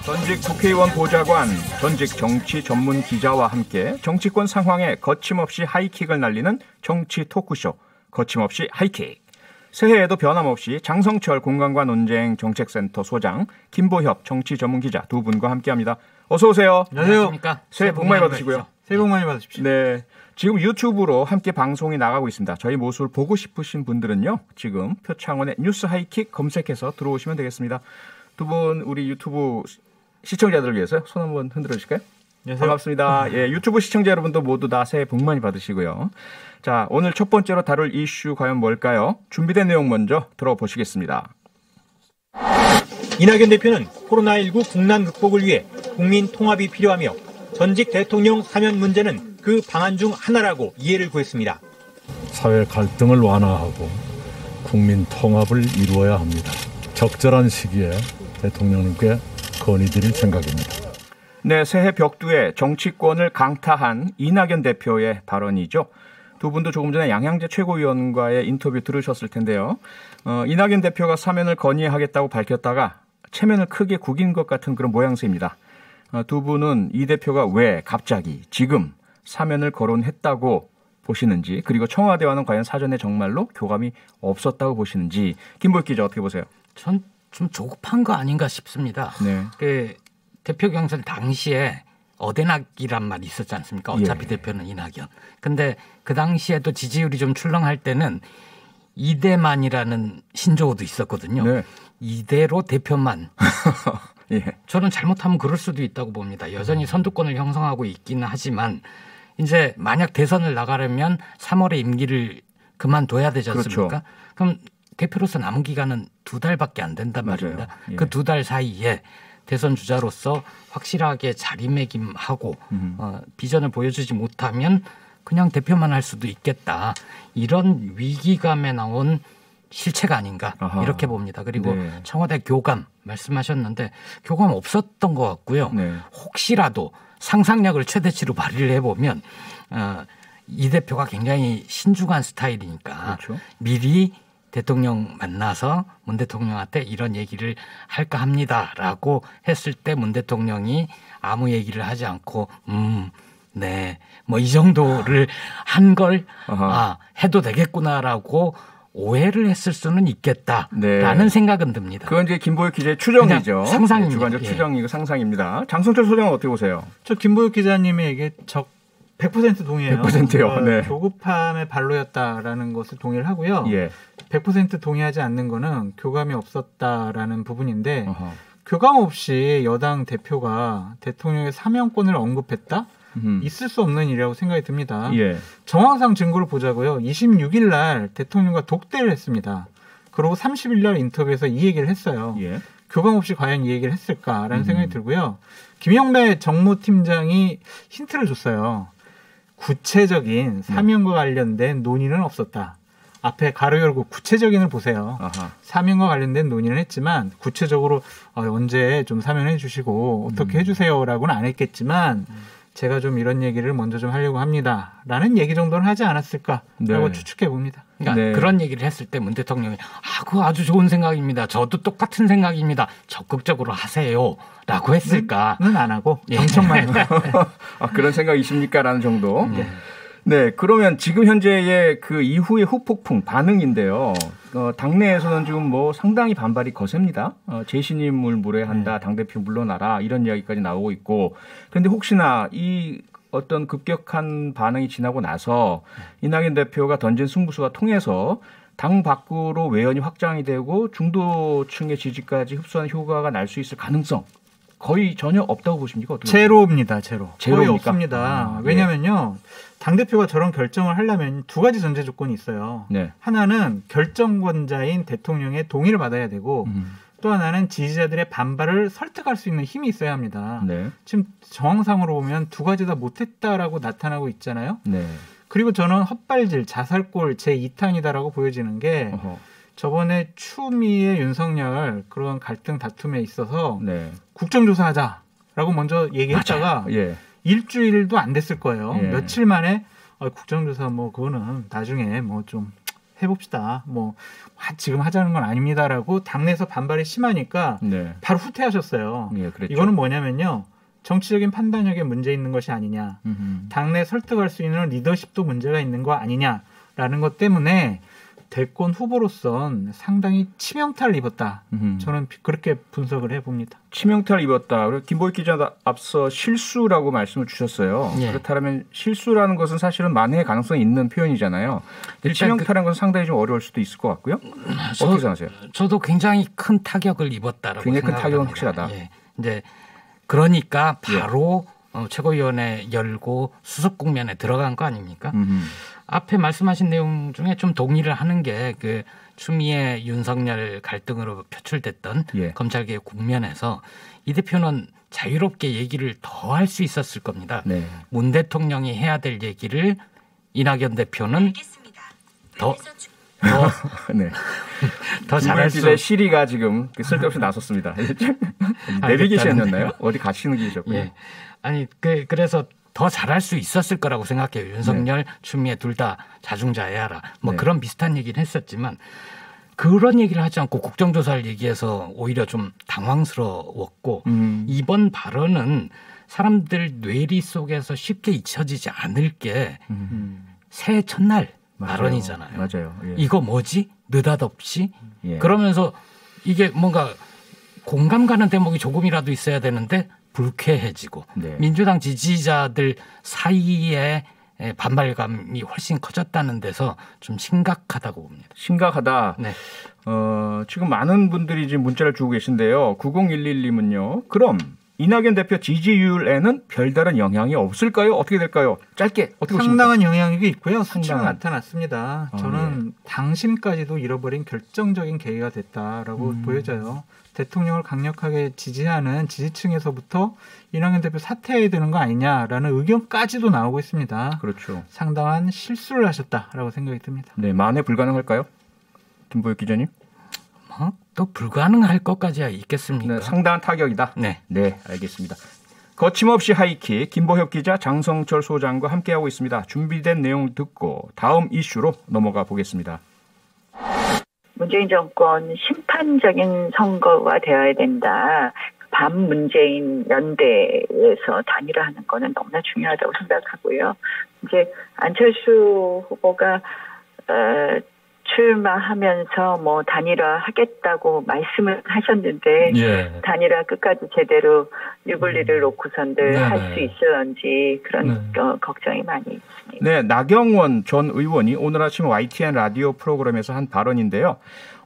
전직 국회의원 보좌관, 전직 정치 전문 기자와 함께 정치권 상황에 거침없이 하이킥을 날리는 정치 토크쇼 거침없이 하이킥. 새해에도 변함없이 장성철 공감과 논쟁 정책센터 소장, 김보협 정치 전문 기자 두 분과 함께합니다. 어서 오세요. 안녕하십니까. 새해 복 많이 받으시고요. 새해 복 많이 받으십시오. 네, 지금 유튜브로 함께 방송이 나가고 있습니다. 저희 모습을 보고 싶으신 분들은요, 지금 표창원의 뉴스 하이킥 검색해서 들어오시면 되겠습니다. 두 분 우리 유튜브 시청자들을 위해서 손 한번 흔들어 주실까요? 안녕하세요. 반갑습니다. 예, 유튜브 시청자 여러분도 모두 다 새해 복 많이 받으시고요. 자, 오늘 첫 번째로 다룰 이슈 과연 뭘까요? 준비된 내용 먼저 들어보시겠습니다. 이낙연 대표는 코로나19 국난 극복을 위해 국민 통합이 필요하며 전직 대통령 사면 문제는 그 방안 중 하나라고 이해를 구했습니다. 사회 갈등을 완화하고 국민 통합을 이루어야 합니다. 적절한 시기에 대통령님께 건의드릴 생각입니다. 네, 새해 벽두에 정치권을 강타한 이낙연 대표의 발언이죠. 두 분도 조금 전에 양향재 최고위원과의 인터뷰 들으셨을 텐데요. 이낙연 대표가 사면을 건의하겠다고 밝혔다가 체면을 크게 구긴 것 같은 그런 모양새입니다. 두 분은 이 대표가 왜 갑자기 지금 사면을 거론했다고 보시는지, 그리고 청와대와는 과연 사전에 정말로 교감이 없었다고 보시는지, 김보익 기자 어떻게 보세요? 전 좀 조급한 거 아닌가 싶습니다. 네. 그 대표 경선 당시에 어대낙이란 말이 있었지 않습니까? 어차피 예. 대표는 이낙연. 근데 그 당시에도 지지율이 좀 출렁할 때는 이대만이라는 신조어도 있었거든요. 네. 이대로 대표만. 예. 저는 잘못하면 그럴 수도 있다고 봅니다. 여전히 선두권을 형성하고 있기는 하지만 이제 만약 대선을 나가려면 3월에 임기를 그만둬야 되지 않습니까? 그렇죠. 그럼 대표로서 남은 기간은 2달밖에 안 된단 말입니다. 예. 그 2달 사이에 대선 주자로서 확실하게 자리매김하고 비전을 보여주지 못하면 그냥 대표만 할 수도 있겠다. 이런 위기감에 나온 실체가 아닌가 이렇게 봅니다. 그리고 네. 청와대 교감 말씀하셨는데 교감 없었던 것 같고요. 네. 혹시라도 상상력을 최대치로 발휘를 해보면 이 대표가 굉장히 신중한 스타일이니까 그렇죠. 미리 대통령 만나서 문 대통령한테 이런 얘기를 할까 합니다라고 했을 때 문 대통령이 아무 얘기를 하지 않고 네, 뭐 이 정도를 한 걸 해도 되겠구나라고 오해를 했을 수는 있겠다라는 네. 생각은 듭니다. 그건 이제 김보익 기자의 추정이죠. 상상입니다. 주관적 예. 추정이고 상상입니다. 장성철 소장은 어떻게 보세요? 저 김보육 기자님의 얘기에 100% 동의해요. 100%요. 네. 조급함의 발로였다라는 것을 동의를 하고요. 예. 100% 동의하지 않는 거는 교감이 없었다라는 부분인데 어허. 교감 없이 여당 대표가 대통령의 사면권을 언급했다? 있을 수 없는 일이라고 생각이 듭니다. 예. 정황상 증거를 보자고요. 26일 날 대통령과 독대를 했습니다. 그리고 30일 날 인터뷰에서 이 얘기를 했어요. 예. 교감 없이 과연 이 얘기를 했을까라는 생각이 들고요. 김영배 정무팀장이 힌트를 줬어요. 구체적인 사면과 관련된 논의는 없었다. 앞에 가로 열고 구체적인을 보세요. 아하. 사면과 관련된 논의는 했지만 구체적으로 언제 좀 사면해 주시고 어떻게 해주세요라고는 안 했겠지만 제가 좀 이런 얘기를 먼저 좀 하려고 합니다라는 얘기 정도는 하지 않았을까라고 네. 추측해 봅니다. 그러니까 네. 그런 얘기를 했을 때 문 대통령이 그거 아주 좋은 생각입니다. 저도 똑같은 생각입니다. 적극적으로 하세요라고 했을까? 는 안 하고 예. 정청만 해요. 그런 생각이십니까라는 정도. 네, 그러면 지금 현재의 그 이후의 후폭풍 반응인데요. 당내에서는 지금 뭐 상당히 반발이 거셉니다. 재신임을 무례한다, 당대표 물러나라 이런 이야기까지 나오고 있고. 그런데 혹시나 이 어떤 급격한 반응이 지나고 나서 이낙연 대표가 던진 승부수가 통해서 당 밖으로 외연이 확장이 되고 중도층의 지지까지 흡수하는 효과가 날 수 있을 가능성 거의 전혀 없다고 보십니까? 어떻게 제로입니다. 제로. 거의 제로입니까? 없습니다. 왜냐면요. 당대표가 저런 결정을 하려면 두 가지 전제 조건이 있어요. 네. 하나는 결정권자인 대통령의 동의를 받아야 되고 또 하나는 지지자들의 반발을 설득할 수 있는 힘이 있어야 합니다. 네. 지금 정황상으로 보면 두 가지 다 못했다라고 나타나고 있잖아요. 네. 그리고 저는 헛발질, 자살골 제2탄이다라고 보여지는 게 어허. 저번에 추미애 윤석열 그런 갈등 다툼에 있어서 네. 국정조사하자라고 먼저 얘기했다가 맞아요. 예. 일주일도 안 됐을 거예요. 예. 며칠 만에 국정조사 뭐 그거는 나중에 뭐 좀 해봅시다. 뭐 지금 하자는 건 아닙니다라고 당내에서 반발이 심하니까 네. 바로 후퇴하셨어요. 예, 그랬죠. 이거는 뭐냐면요. 정치적인 판단력에 문제 있는 것이 아니냐. 당내 설득할 수 있는 리더십도 문제가 있는 거 아니냐라는 것 때문에 대권 후보로선 상당히 치명타를 입었다. 저는 그렇게 분석을 해봅니다. 치명타를 입었다. 그리고 김보익 기자 앞서 실수라고 말씀을 주셨어요. 예. 그렇다면 실수라는 것은 사실은 만회의 가능성이 있는 표현이잖아요. 치명타라는 것은 상당히 좀 어려울 수도 있을 것 같고요. 어떻게 생각하세요? 저도 굉장히 큰 타격을 입었다라고 굉장히 큰 생각합니다. 타격은 확실하다. 예. 이제 그러니까 바로 최고위원회 열고 수습 국면에 들어간 거 아닙니까? 앞에 말씀하신 내용 중에 좀 동의를 하는 게 그 추미애 윤석열 갈등으로 표출됐던 검찰개혁 국면에서 이 대표는 자유롭게 얘기를 더 할 수 있었을 겁니다. 네. 문 대통령이 해야 될 얘기를 이낙연 대표는 네. 더 잘할 수 김보익 시리가 지금 쓸데없이 나섰습니다. 내비게이션이었나요? 어디 가시는 길이셨고요. 예. 아니 그래서 더 잘할 수 있었을 거라고 생각해요. 윤석열, 추미애 둘 다 자중자애하라. 뭐 그런 비슷한 얘기는 했었지만 그런 얘기를 하지 않고 국정조사를 얘기해서 오히려 좀 당황스러웠고 이번 발언은 사람들 뇌리 속에서 쉽게 잊혀지지 않을 게 새해 첫날 발언이잖아요. 맞아요. 예. 이거 뭐지? 느닷없이? 예. 그러면서 이게 뭔가 공감 가는 대목이 조금이라도 있어야 되는데 불쾌해지고 민주당 지지자들 사이에 반발감이 훨씬 커졌다는 데서 좀 심각하다고 봅니다. 심각하다. 네. 지금 많은 분들이 지금 문자를 주고 계신데요. 9011님은요. 그럼 이낙연 대표 지지율에는 별다른 영향이 없을까요? 어떻게 될까요? 짧게 어떻게 보십니까? 상당한 영향이 있고요. 수치가 나타났습니다. 저는 예. 당심까지도 잃어버린 결정적인 계기가 됐다라고 보여져요. 대통령을 강력하게 지지하는 지지층에서부터 이낙연 대표 사퇴해야 되는 거 아니냐라는 의견까지도 나오고 있습니다. 그렇죠. 상당한 실수를 하셨다라고 생각이 듭니다. 네, 만회 불가능할까요? 김보익 기자님? 또 불가능할 것까지야 있겠습니까? 네, 상당한 타격이다. 네. 네, 알겠습니다. 거침없이 하이킥 김보혁 기자, 장성철 소장과 함께하고 있습니다. 준비된 내용 듣고 다음 이슈로 넘어가 보겠습니다. 문재인 정권 심판적인 선거가 되어야 된다. 반문재인 연대에서 단일화하는 거는 너무나 중요하다고 생각하고요. 이제 안철수 후보가 출마하면서 뭐 단일화 하겠다고 말씀을 하셨는데 단일화 끝까지 제대로 유불리를 놓고선들 할 수 있을런지 그런 걱정이 많이 있습니다. 네, 나경원 전 의원이 오늘 아침 YTN 라디오 프로그램에서 한 발언인데요.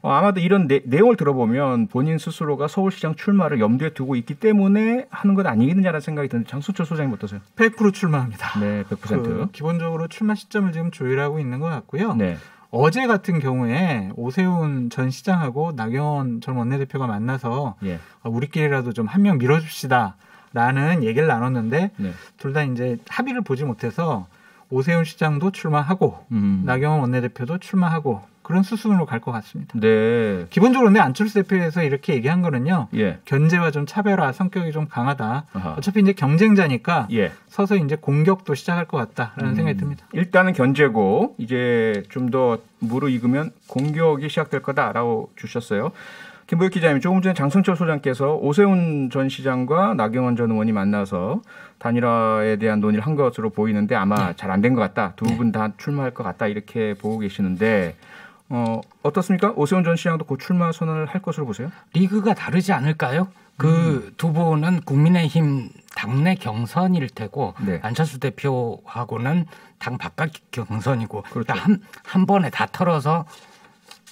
아마도 이런 내용을 들어보면 본인 스스로가 서울시장 출마를 염두에 두고 있기 때문에 하는 것 아니겠느냐라는 생각이 드는데 장성철 소장님 어떠세요? 100% 출마합니다. 네, 100%. 기본적으로 출마 시점을 지금 조율하고 있는 것 같고요. 네. 어제 같은 경우에 오세훈 전 시장하고 나경원 전 원내대표가 만나서 우리끼리라도 좀 한 명 밀어줍시다라는 얘기를 나눴는데 둘 다 이제 합의를 보지 못해서 오세훈 시장도 출마하고 나경원 원내대표도 출마하고 그런 수순으로 갈 것 같습니다. 네. 기본적으로 근데 안철수 대표에서 이렇게 얘기한 거는요. 견제와 좀 차별화 성격이 좀 강하다. 어차피 이제 경쟁자니까 서서 이제 공격도 시작할 것 같다라는 생각이 듭니다. 일단은 견제고 이제 좀 더 무르익으면 공격이 시작될 거다라고 주셨어요. 김보익 기자님, 조금 전에 장성철 소장께서 오세훈 전 시장과 나경원 전 의원이 만나서 단일화에 대한 논의를 한 것으로 보이는데 아마 잘 안 된 것 같다. 두 분 다 출마할 것 같다. 이렇게 보고 계시는데 어떻습니까? 오세훈 전 시장도 곧 출마 선언을 할 것으로 보세요? 리그가 다르지 않을까요? 그 두 분은 국민의힘 당내 경선일 테고 안철수 대표하고는 당 바깥 경선이고 그렇죠. 한 번에 다 털어서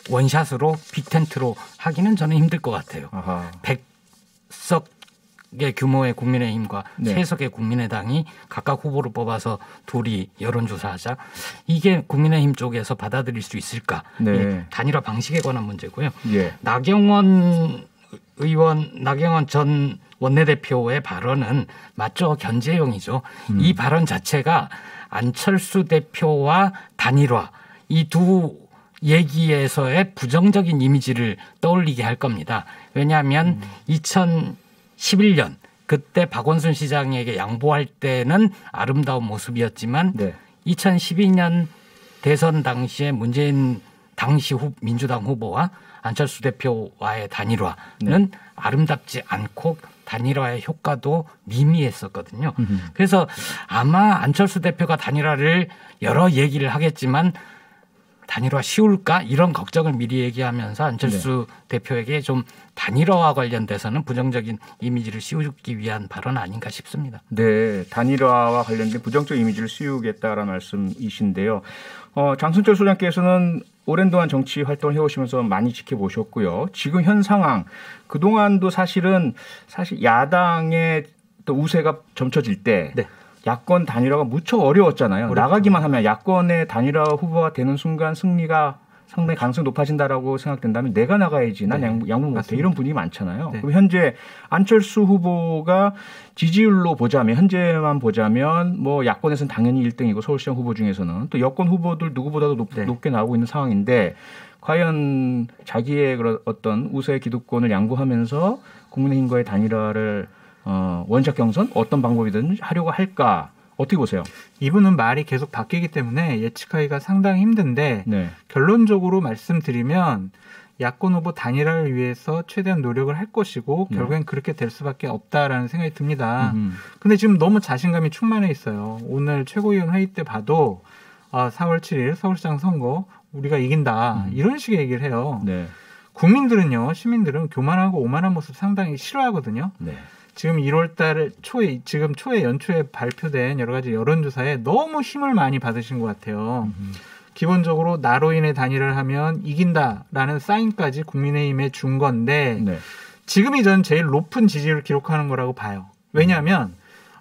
원샷으로 빅텐트로 하기는 저는 힘들 것 같아요. 100석의 규모의 국민의힘과 3석의 국민의당이 각각 후보를 뽑아서 둘이 여론조사하자. 이게 국민의힘 쪽에서 받아들일 수 있을까. 단일화 방식에 관한 문제고요. 나경원 전 원내대표의 발언은 맞죠. 견제용이죠. 이 발언 자체가 안철수 대표와 단일화 이 두 얘기에서의 부정적인 이미지를 떠올리게 할 겁니다. 왜냐하면 2011년 그때 박원순 시장에게 양보할 때는 아름다운 모습이었지만 2012년 대선 당시에 문재인 당시 민주당 후보와 안철수 대표와의 단일화는 아름답지 않고 단일화의 효과도 미미했었거든요. 그래서 아마 안철수 대표가 단일화를 여러 얘기를 하겠지만 단일화 쉬울까? 이런 걱정을 미리 얘기하면서 안철수 대표에게 좀 단일화와 관련돼서는 부정적인 이미지를 씌우기 위한 발언 아닌가 싶습니다. 네, 단일화와 관련된 부정적 이미지를 씌우겠다라는 말씀이신데요. 장순철 소장께서는 오랜 동안 정치 활동을 해오시면서 많이 지켜보셨고요. 지금 현 상황, 그동안도 사실 야당의 또 우세가 점쳐질 때 야권 단일화가 무척 어려웠잖아요. 어렵죠. 나가기만 하면 야권의 단일화 후보가 되는 순간 승리가 상당히 가능성이 높아진다라고 생각된다면 내가 나가야지 난 양보 못해 이런 분위기 많잖아요. 그럼 현재 안철수 후보가 지지율로 보자면 현재만 보자면 뭐 야권에서는 당연히 1등이고 서울시장 후보 중에서는 또 여권 후보들 누구보다도 높게 나오고 있는 상황인데 과연 자기의 그런 어떤 우세 기득권을 양보하면서 국민의힘과의 단일화를 원작 경선 어떤 방법이든 하려고 할까? 어떻게 보세요? 이분은 말이 계속 바뀌기 때문에 예측하기가 상당히 힘든데 결론적으로 말씀드리면 야권 후보 단일화를 위해서 최대한 노력을 할 것이고 결국엔 그렇게 될 수밖에 없다라는 생각이 듭니다. 근데 지금 너무 자신감이 충만해 있어요. 오늘 최고위원 회의 때 봐도 4월 7일 서울시장 선거 우리가 이긴다 이런 식의 얘기를 해요. 국민들은요, 시민들은 교만하고 오만한 모습 상당히 싫어하거든요. 지금 1월 초에 연초에 발표된 여러 가지 여론조사에 너무 힘을 많이 받으신 것 같아요. 기본적으로 나로 인해 단일화를 하면 이긴다라는 사인까지 국민의힘에 준 건데 지금이 전 제일 높은 지지율을 기록하는 거라고 봐요. 왜냐하면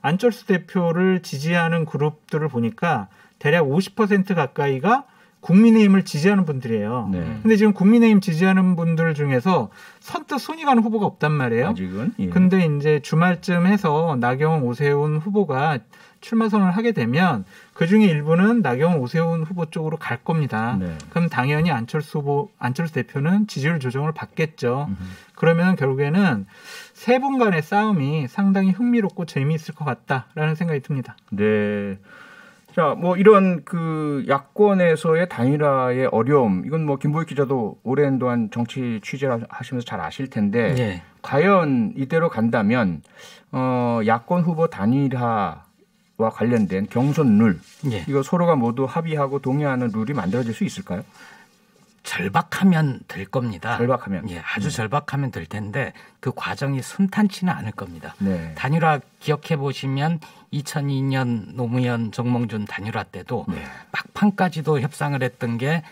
안철수 대표를 지지하는 그룹들을 보니까 대략 50% 가까이가 국민의힘을 지지하는 분들이에요. 근데 지금 국민의힘 지지하는 분들 중에서 선뜻 손이 가는 후보가 없단 말이에요. 아직은. 근데 이제 주말쯤 해서 나경원, 오세훈 후보가 출마 선언을 하게 되면 그중에 일부는 나경원, 오세훈 후보 쪽으로 갈 겁니다. 그럼 당연히 안철수 대표는 지지율 조정을 받겠죠. 그러면 결국에는 세 분 간의 싸움이 상당히 흥미롭고 재미있을 것 같다라는 생각이 듭니다. 네. 자, 뭐 이런 그 야권에서의 단일화의 어려움, 이건 뭐 김보익 기자도 오랜 동안 정치 취재를 하시면서 잘 아실 텐데 과연 이대로 간다면 야권 후보 단일화와 관련된 경선 룰, 이거 서로가 모두 합의하고 동의하는 룰이 만들어질 수 있을까요? 절박하면 될 겁니다. 절박하면. 아주 절박하면 될 텐데 그 과정이 순탄치는 않을 겁니다. 단일화 기억해 보시면 2002년 노무현 정몽준 단일화 때도 막판까지도 협상을 했던 게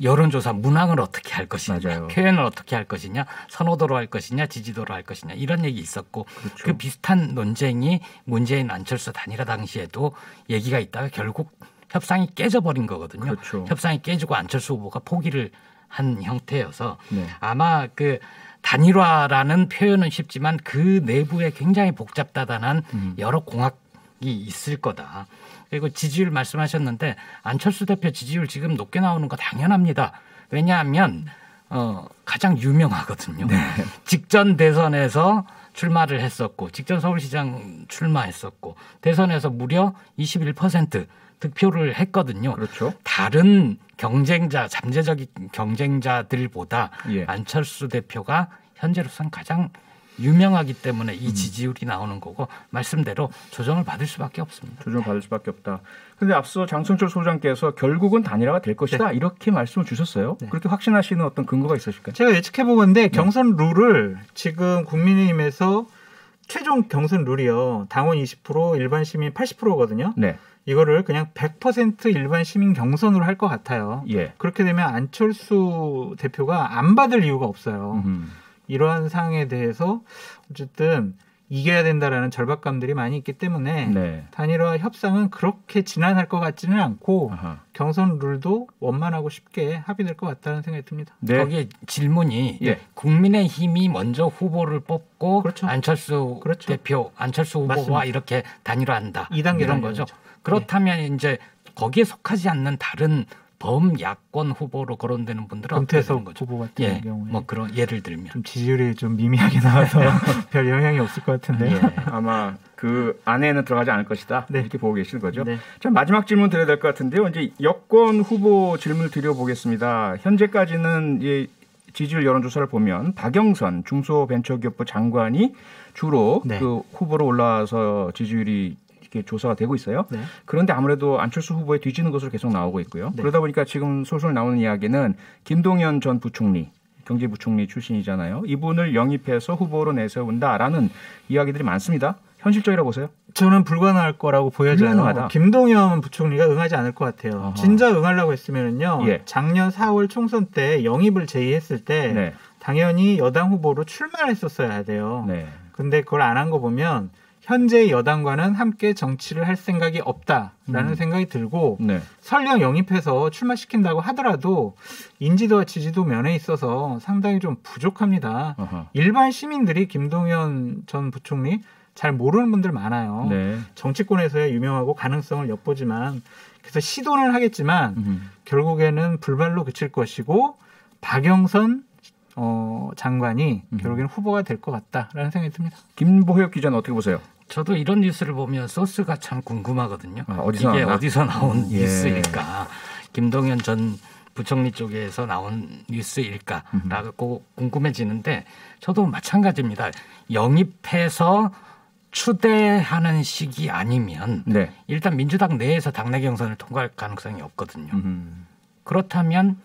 여론조사 문항을 어떻게 할 것이냐, 표현을 어떻게 할 것이냐, 선호도로 할 것이냐, 지지도로 할 것이냐 이런 얘기 있었고 그 비슷한 논쟁이 문재인 안철수 단일화 당시에도 얘기가 있다가 결국 협상이 깨져버린 거거든요. 협상이 깨지고 안철수 후보가 포기를 한 형태여서 아마 그 단일화라는 표현은 쉽지만 그 내부에 굉장히 복잡다단한 여러 공학이 있을 거다. 그리고 지지율 말씀하셨는데 안철수 대표 지지율 지금 높게 나오는 거 당연합니다. 왜냐하면 가장 유명하거든요. 직전 대선에서 출마를 했었고 직전 서울시장 출마했었고 대선에서 무려 21% 득표를 했거든요. 다른 경쟁자, 잠재적인 경쟁자들보다 안철수 대표가 현재로서는 가장 유명하기 때문에 이 지지율이 나오는 거고 말씀대로 조정을 받을 수밖에 없습니다. 조정을 받을 수밖에 없다. 그런데 앞서 장순철 소장께서 결국은 단일화가 될 것이다 이렇게 말씀을 주셨어요. 그렇게 확신하시는 어떤 근거가 있으실까요? 제가 예측해보건데 경선 룰을 지금 국민의힘에서 최종 경선 룰이요. 당원 20%, 일반 시민 80%거든요. 이거를 그냥 100% 일반 시민 경선으로 할 것 같아요. 그렇게 되면 안철수 대표가 안 받을 이유가 없어요. 이러한 사항에 대해서 어쨌든 이겨야 된다라는 절박감들이 많이 있기 때문에 단일화 협상은 그렇게 진행할 것 같지는 않고 경선 룰도 원만하고 쉽게 합의될 것 같다는 생각이 듭니다. 거기에 질문이 국민의힘이 먼저 후보를 뽑고 안철수 대표, 안철수 후보와 이렇게 단일화한다. 2단계 이런 거죠. 그렇다면 이제 거기에 속하지 않는 다른 범야권 후보로 거론되는 분들은 금태섭 후보 같은 경우에 뭐 그런 예를 들면 좀 지지율이 좀 미미하게 나와서 별 영향이 없을 것 같은데 아마 그 안에는 들어가지 않을 것이다 네. 이렇게 보고 계시는 거죠. 네. 자, 마지막 질문 드려야 될 것 같은데요. 이제 여권 후보 질문을 드려보겠습니다. 현재까지는 지지율 여론조사를 보면 박영선 중소벤처기업부 장관이 주로 네. 그 후보로 올라와서 지지율이 이렇게 조사가 되고 있어요. 네. 그런데 아무래도 안철수 후보에 뒤지는 것으로 계속 나오고 있고요. 네. 그러다 보니까 지금 솔솔 나오는 이야기는 김동연 전 부총리, 경제부총리 출신이잖아요. 이분을 영입해서 후보로 내세운다라는 이야기들이 많습니다. 현실적이라고 보세요? 저는 불가능할 거라고 보여져요. 불가능하다. 김동연 부총리가 응하지 않을 것 같아요. 어허. 진짜 응하려고 했으면은요. 예. 작년 4월 총선 때 영입을 제의했을 때 네. 당연히 여당 후보로 출마를 했었어야 돼요. 네. 근데 그걸 안 한 거 보면 현재 여당과는 함께 정치를 할 생각이 없다라는 생각이 들고 네. 설령 영입해서 출마시킨다고 하더라도 인지도와 지지도 면에 있어서 상당히 좀 부족합니다. 어허. 일반 시민들이 김동연 전 부총리 잘 모르는 분들 많아요. 네. 정치권에서야 유명하고 가능성을 엿보지만 그래서 시도는 하겠지만 결국에는 불발로 그칠 것이고 박영선 장관이 결국에는 후보가 될 것 같다라는 생각이 듭니다. 김보혁 기자는 어떻게 보세요? 저도 이런 뉴스를 보면 소스가 참 궁금하거든요. 어디서 이게 나왔나? 어디서 나온 예. 뉴스일까? 김동연 전 부총리 쪽에서 나온 뉴스일까라고 궁금해지는데 저도 마찬가지입니다. 영입해서 추대하는 식이 아니면 네. 일단 민주당 내에서 당내 경선을 통과할 가능성이 없거든요. 그렇다면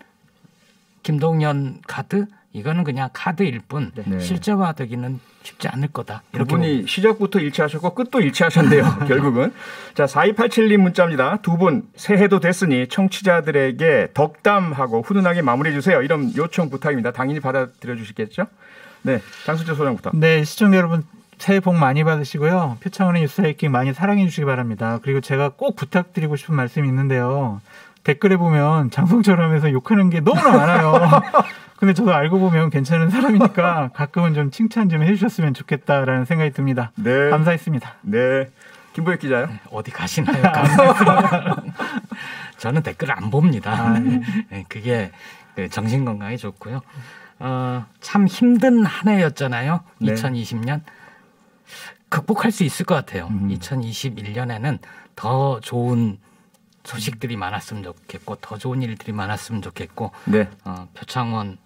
김동연 카드 이거는 그냥 카드일 뿐 네. 실제화되기는 쉽지 않을 거다. 두 분이 시작부터 일치하셨고 끝도 일치하셨네요. 결국은. 자, 4287님 문자입니다. 두 분 새해도 됐으니 청취자들에게 덕담하고 훈훈하게 마무리해 주세요. 이런 요청 부탁입니다. 당연히 받아들여 주시겠죠? 네, 장수철 소장부터. 네, 시청자 여러분 새해 복 많이 받으시고요. 표창원의 뉴스 하이킹 많이 사랑해 주시기 바랍니다. 그리고 제가 꼭 부탁드리고 싶은 말씀이 있는데요. 댓글에 보면 장성철 하면서 욕하는 게 너무나 많아요. 근데 저도 알고 보면 괜찮은 사람이니까 가끔은 좀 칭찬 좀 해주셨으면 좋겠다라는 생각이 듭니다. 네. 감사했습니다. 네. 김보혁 기자요? 어디 가시나요? 감사합니다. 저는 댓글을 안 봅니다. 네, 그게 정신 건강에 좋고요. 참 힘든 한 해였잖아요. 네. 2020년. 극복할 수 있을 것 같아요. 2021년에는 더 좋은 소식들이 많았으면 좋겠고 더 좋은 일들이 많았으면 좋겠고 네. 표창원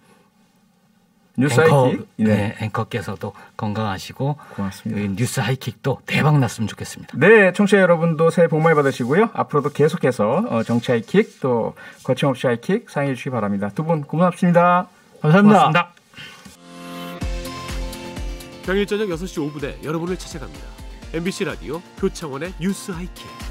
뉴스 하이킥. 네, 앵커께서도 건강하시고 고맙습니다. 뉴스 하이킥도 대박 났으면 좋겠습니다. 네, 청취자 여러분도 새해 복 많이 받으시고요. 앞으로도 계속해서 정치 하이킥 또 거침없이 하이킥 사랑해 주시기 바랍니다. 두 분 고맙습니다. 감사합니다. 고맙습니다. 평일 저녁 6시 5분에 여러분을 찾아갑니다. MBC 라디오 표창원의 뉴스 하이킥.